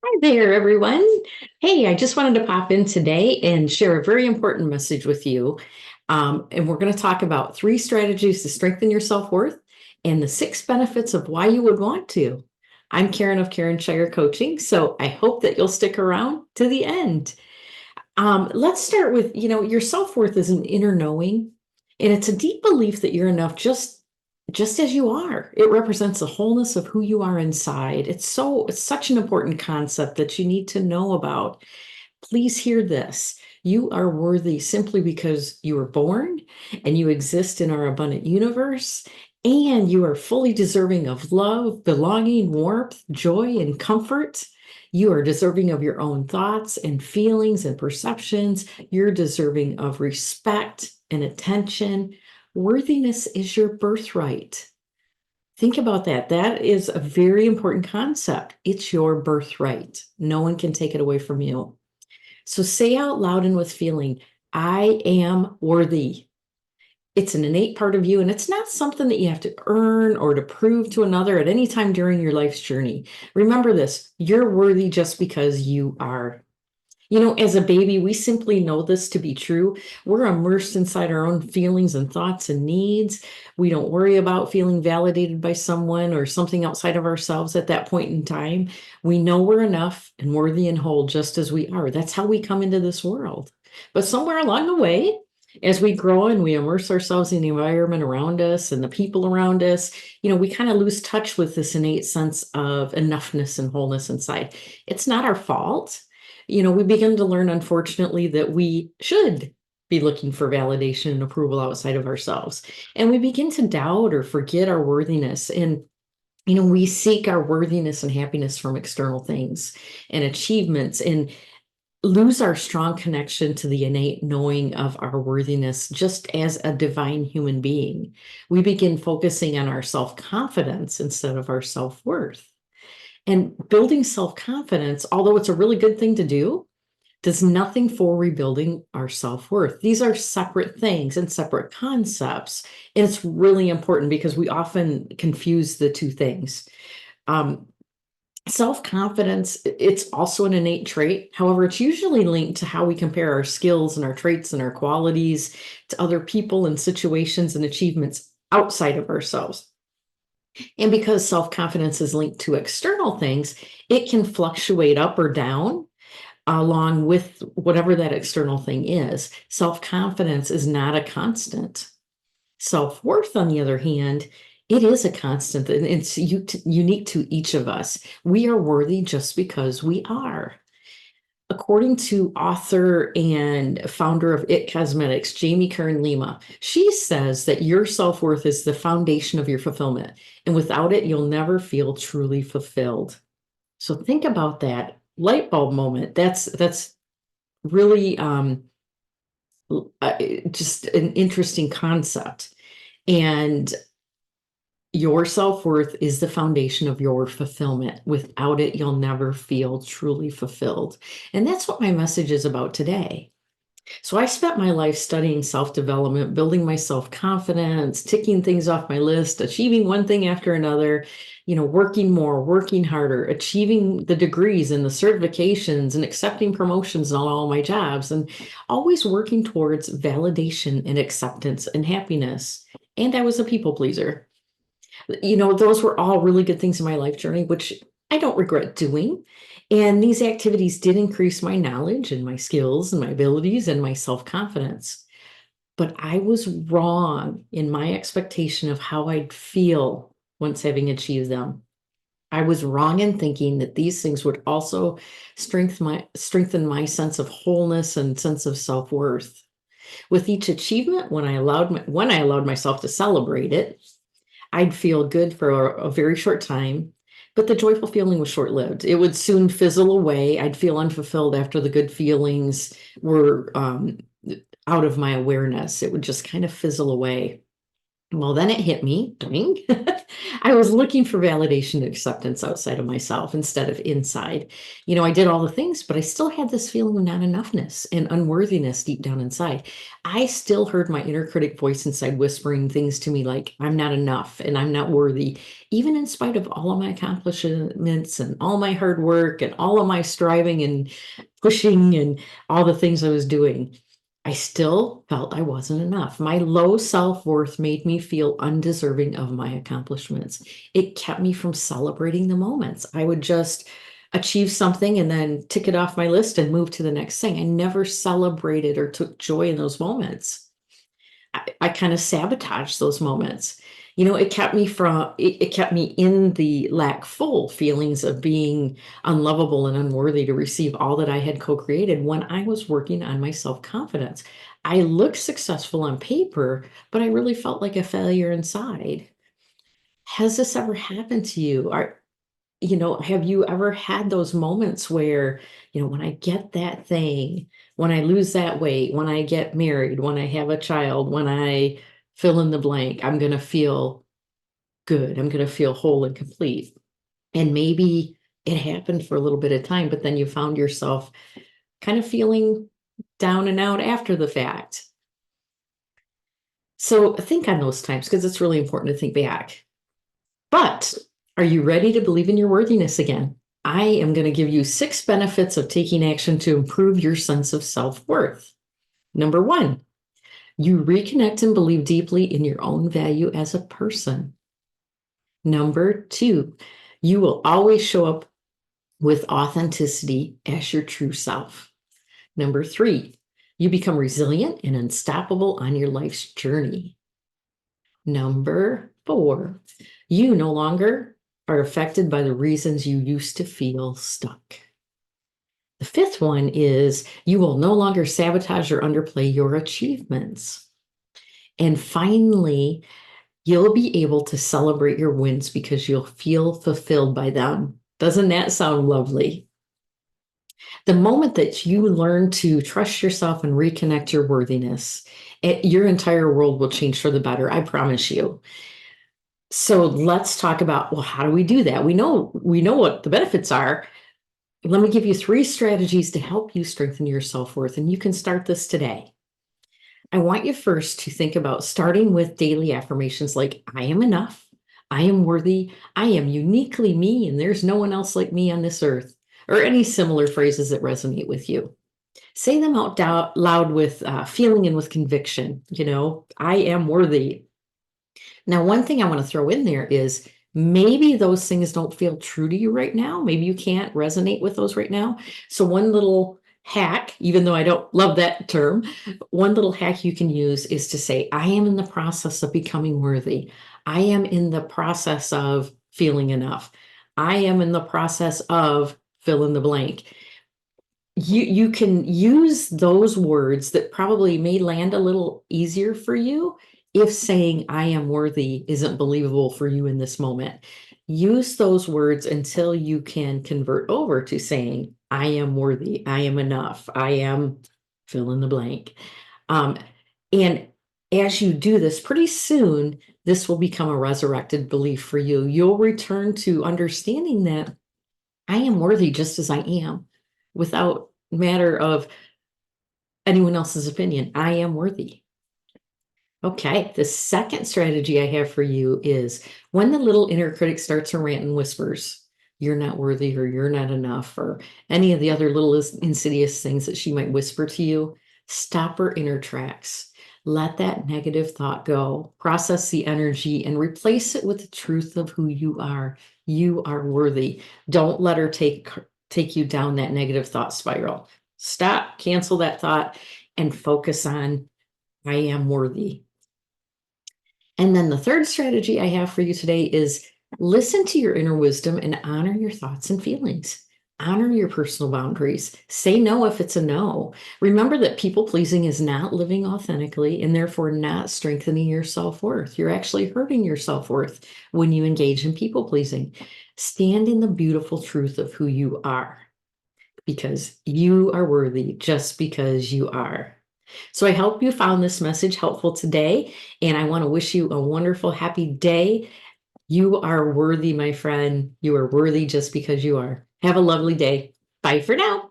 Hi there, everyone. Hey, I just wanted to pop in today and share a very important message with you. And we're going to talk about 3 strategies to strengthen your self worth and the 6 benefits of why you would want to. I'm Karen of Shier Coaching, so I hope that you'll stick around to the end. Let's start with your self worth is an inner knowing, and it's a deep belief that you're enough just as you are. It represents the wholeness of who you are inside. It's such an important concept that you need to know about. Please hear this. You are worthy simply because you were born and you exist in our abundant universe, and you are fully deserving of love, belonging, warmth, joy, and comfort. You are deserving of your own thoughts and feelings and perceptions. You're deserving of respect and attention. Worthiness is your birthright. Think about that. That is a very important concept. It's your birthright. No one can take it away from you. So say out loud and with feeling, I am worthy. It's an innate part of you, and it's not something that you have to earn or to prove to another at any time during your life's journey. Remember this, you're worthy just because you are. As a baby, we simply know this to be true. We're immersed inside our own feelings and thoughts and needs. We don't worry about feeling validated by someone or something outside of ourselves at that point in time. We know we're enough and worthy and whole just as we are. That's how we come into this world. But somewhere along the way, as we grow and we immerse ourselves in the environment around us and the people around us, we kind of lose touch with this innate sense of enoughness and wholeness inside. It's not our fault. We begin to learn, unfortunately, that we should be looking for validation and approval outside of ourselves. And we begin to doubt or forget our worthiness. And, we seek our worthiness and happiness from external things and achievements and lose our strong connection to the innate knowing of our worthiness just as a divine human being. We begin focusing on our self-confidence instead of our self-worth. And building self-confidence, although it's a really good thing to do, does nothing for rebuilding our self-worth. These are separate things and separate concepts. And it's really important because we often confuse the two things. Um, Self-confidence, it's also an innate trait. However, it's usually linked to how we compare our skills and our traits and our qualities to other people and situations and achievements outside of ourselves. And because self-confidence is linked to external things, it can fluctuate up or down along with whatever that external thing is. Self-confidence is not a constant. Self-worth, on the other hand, it is a constant, and it's unique to each of us. We are worthy just because we are. According to author and founder of It Cosmetics, Jamie Kern Lima, she says that your self-worth is the foundation of your fulfillment. And without it, you'll never feel truly fulfilled. So think about that light bulb moment. That's really just an interesting concept. And your self-worth is the foundation of your fulfillment. Without it, you'll never feel truly fulfilled. And that's what my message is about today. So I spent my life studying self-development, building my self-confidence, ticking things off my list, achieving one thing after another, working more, working harder, achieving the degrees and the certifications and accepting promotions on all my jobs, and always working towards validation and acceptance and happiness. And I was a people pleaser. Those were all really good things in my life journey, which I don't regret doing. And these activities did increase my knowledge and my skills and my abilities and my self-confidence. But I was wrong in my expectation of how I'd feel once having achieved them. I was wrong in thinking that these things would also strengthen my sense of wholeness and sense of self-worth. With each achievement, when I allowed myself to celebrate it, I'd feel good for a very short time, but the joyful feeling was short-lived. It would soon fizzle away. I'd feel unfulfilled after the good feelings were out of my awareness. It would just kind of fizzle away. Well, then it hit me. Ding. I was looking for validation and acceptance outside of myself instead of inside. I did all the things, but I still had this feeling of not enoughness and unworthiness deep down inside. I still heard my inner critic voice inside whispering things to me like, I'm not enough and I'm not worthy, even in spite of all of my accomplishments and all my hard work and all of my striving and pushing and all the things I was doing. I still felt I wasn't enough. My low self-worth made me feel undeserving of my accomplishments. It kept me from celebrating the moments. I would just achieve something and then tick it off my list and move to the next thing. I never celebrated or took joy in those moments. I kind of sabotaged those moments. It kept me in the lack full feelings of being unlovable and unworthy to receive all that I had co-created when I was working on my self-confidence. I looked successful on paper, but I really felt like a failure inside. Has this ever happened to you? Have you ever had those moments where, when I get that thing, when I lose that weight, when I get married, when I have a child, when I fill in the blank, I'm going to feel good. I'm going to feel whole and complete. And maybe it happened for a little bit of time, but then you found yourself kind of feeling down and out after the fact. So think on those times because it's really important to think back. But are you ready to believe in your worthiness again? I am going to give you 6 benefits of taking action to improve your sense of self-worth. Number 1, you reconnect and believe deeply in your own value as a person. Number 2, you will always show up with authenticity as your true self. Number 3, you become resilient and unstoppable on your life's journey. Number 4, you no longer are affected by the reasons you used to feel stuck. The 5th one is you will no longer sabotage or underplay your achievements. And finally, you'll be able to celebrate your wins because you'll feel fulfilled by them. Doesn't that sound lovely? The moment that you learn to trust yourself and reconnect your worthiness, your entire world will change for the better. I promise you. So let's talk about, well, how do we do that? We know what the benefits are. Let me give you 3 strategies to help you strengthen your self-worth, and you can start this today. I want you first to think about starting with daily affirmations like, I am enough, I am worthy, I am uniquely me, and there's no one else like me on this earth, or any similar phrases that resonate with you. Say them out loud with feeling and with conviction. I am worthy. Now, one thing I want to throw in there is maybe those things don't feel true to you right now. Maybe you can't resonate with those right now. So one little hack, even though I don't love that term, one little hack you can use is to say, I am in the process of becoming worthy. I am in the process of feeling enough. I am in the process of fill in the blank. You can use those words that probably may land a little easier for you if saying I am worthy isn't believable for you in this moment. Use those words until you can convert over to saying I am worthy, I am enough, I am fill in the blank. And as you do this, pretty soon, this will become a resurrected belief for you. You'll return to understanding that I am worthy just as I am, without matter of anyone else's opinion. I am worthy. Okay, the second strategy I have for you is when the little inner critic starts to rant and whispers, you're not worthy or you're not enough, or any of the other little insidious things that she might whisper to you, stop her in her tracks. Let that negative thought go, process the energy, and replace it with the truth of who you are. You are worthy. Don't let her take you down that negative thought spiral. Stop, cancel that thought, and focus on I am worthy. And then the third strategy I have for you today is listen to your inner wisdom and honor your thoughts and feelings. Honor your personal boundaries. Say no if it's a no. Remember that people pleasing is not living authentically and therefore not strengthening your self-worth. You're actually hurting your self-worth when you engage in people pleasing. Stand in the beautiful truth of who you are, because you are worthy just because you are. So I hope you found this message helpful today, and I want to wish you a wonderful, happy day. You are worthy, my friend. You are worthy just because you are. Have a lovely day. Bye for now.